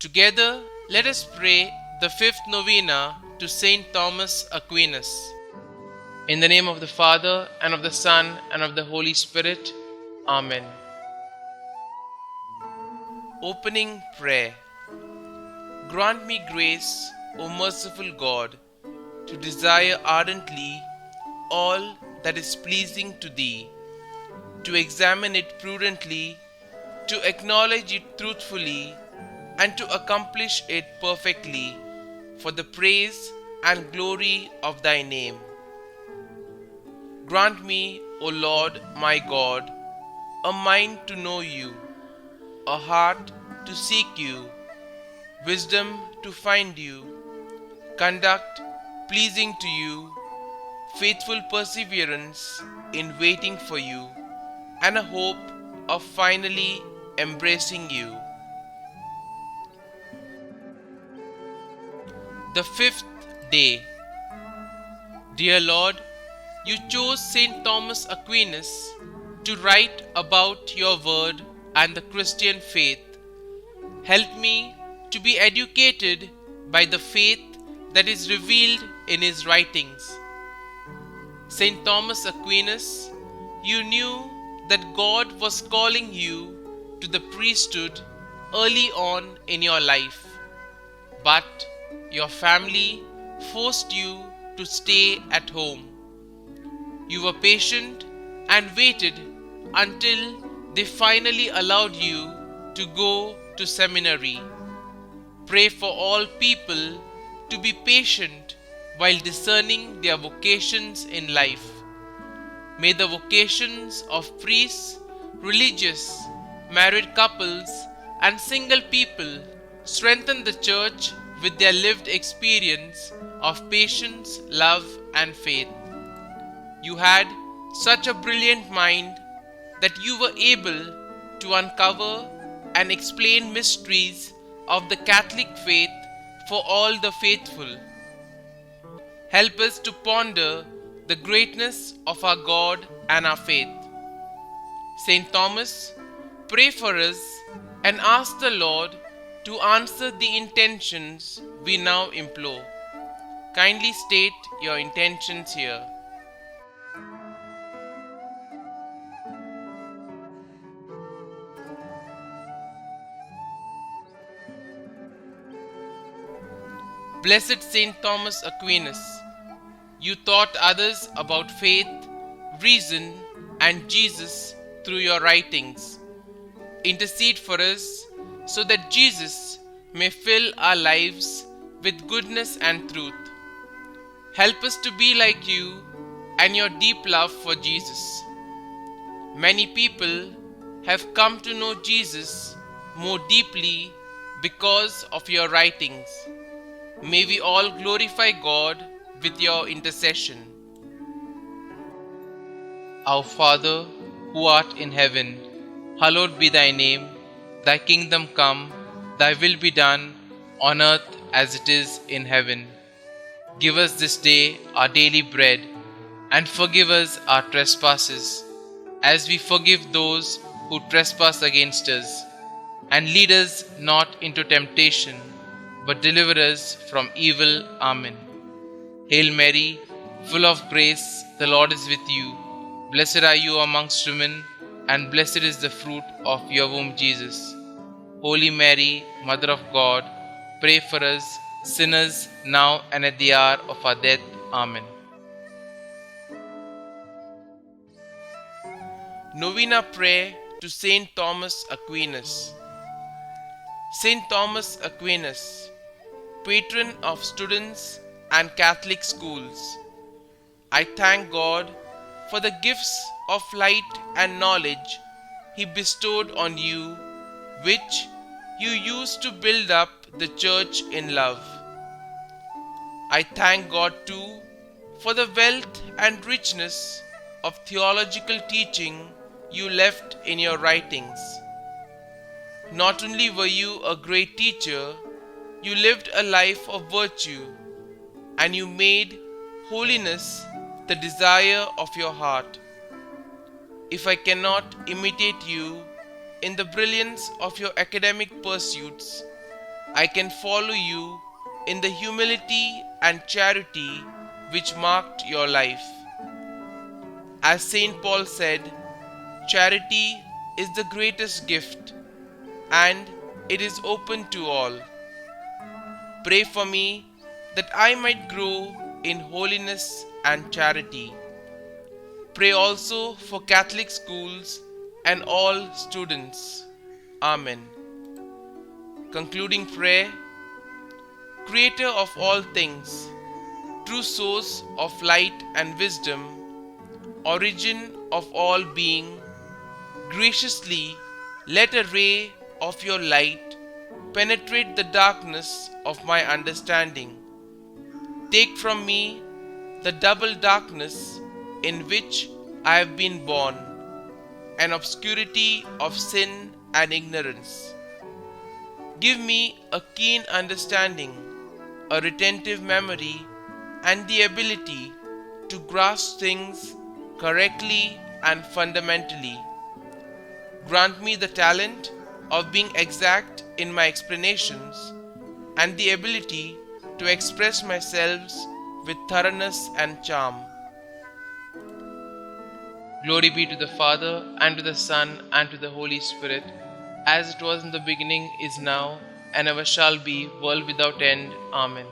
Together, let us pray the fifth novena to St Thomas Aquinas. In the name of the Father, and of the Son, and of the Holy Spirit. Amen. Opening Prayer. Grant me grace, O merciful God, to desire ardently all that is pleasing to Thee, to examine it prudently, to acknowledge it truthfully, and to accomplish it perfectly, for the praise and glory of Thy name. Grant me, O Lord my God, a mind to know You, a heart to seek You, wisdom to find You, conduct pleasing to You, faithful perseverance in waiting for You, and a hope of finally embracing You. The fifth day. Dear Lord, You chose St Thomas Aquinas to write about Your word and the Christian faith. Help me to be educated by the faith that is revealed in his writings. St Thomas Aquinas, you knew that God was calling you to the priesthood early on in your life, but your family forced you to stay at home. You were patient and waited until they finally allowed you to go to seminary. Pray for all people to be patient while discerning their vocations in life. May the vocations of priests, religious, married couples, and single people strengthen the Church with their lived experience of patience, love, and faith. You had such a brilliant mind that you were able to uncover and explain mysteries of the Catholic faith for all the faithful. Help us to ponder the greatness of our God and our faith. St. Thomas, pray for us and ask the Lord to answer the intentions we now implore. Kindly state your intentions here. Blessed St Thomas Aquinas, you taught others about faith, reason, and Jesus through your writings. Intercede for us so that Jesus may fill our lives with goodness and truth. Help us to be like you and your deep love for Jesus. Many people have come to know Jesus more deeply because of your writings. May we all glorify God with your intercession. Our Father, who art in heaven, hallowed be thy name. Thy kingdom come, thy will be done, on earth as it is in heaven. Give us this day our daily bread, and forgive us our trespasses, as we forgive those who trespass against us. And lead us not into temptation, but deliver us from evil. Amen. Hail Mary, full of grace, the Lord is with you. Blessed are you amongst women, and blessed is the fruit of your womb, Jesus. Holy Mary, Mother of God, pray for us sinners now and at the hour of our death. Amen. Novena Prayer to St Thomas Aquinas. St Thomas Aquinas, patron of students and Catholic schools, I thank God for the gifts of light and knowledge He bestowed on you, which you used to build up the Church in love. I thank God too for the wealth and richness of theological teaching you left in your writings. Not only were you a great teacher, you lived a life of virtue, and you made holiness the desire of your heart. If I cannot imitate you in the brilliance of your academic pursuits, I can follow you in the humility and charity which marked your life. As St. Paul said, charity is the greatest gift and it is open to all. Pray for me that I might grow in holiness and charity. Pray also for Catholic schools and all students. Amen. Concluding prayer. Creator of all things, true source of light and wisdom, origin of all being, graciously let a ray of your light penetrate the darkness of my understanding. Take from me the double darkness in which I have been born, an obscurity of sin and ignorance. Give me a keen understanding, a retentive memory, and the ability to grasp things correctly and fundamentally. Grant me the talent of being exact in my explanations and the ability to express myself with thoroughness and charm. Glory be to the Father, and to the Son, and to the Holy Spirit, as it was in the beginning, is now, and ever shall be, world without end. Amen.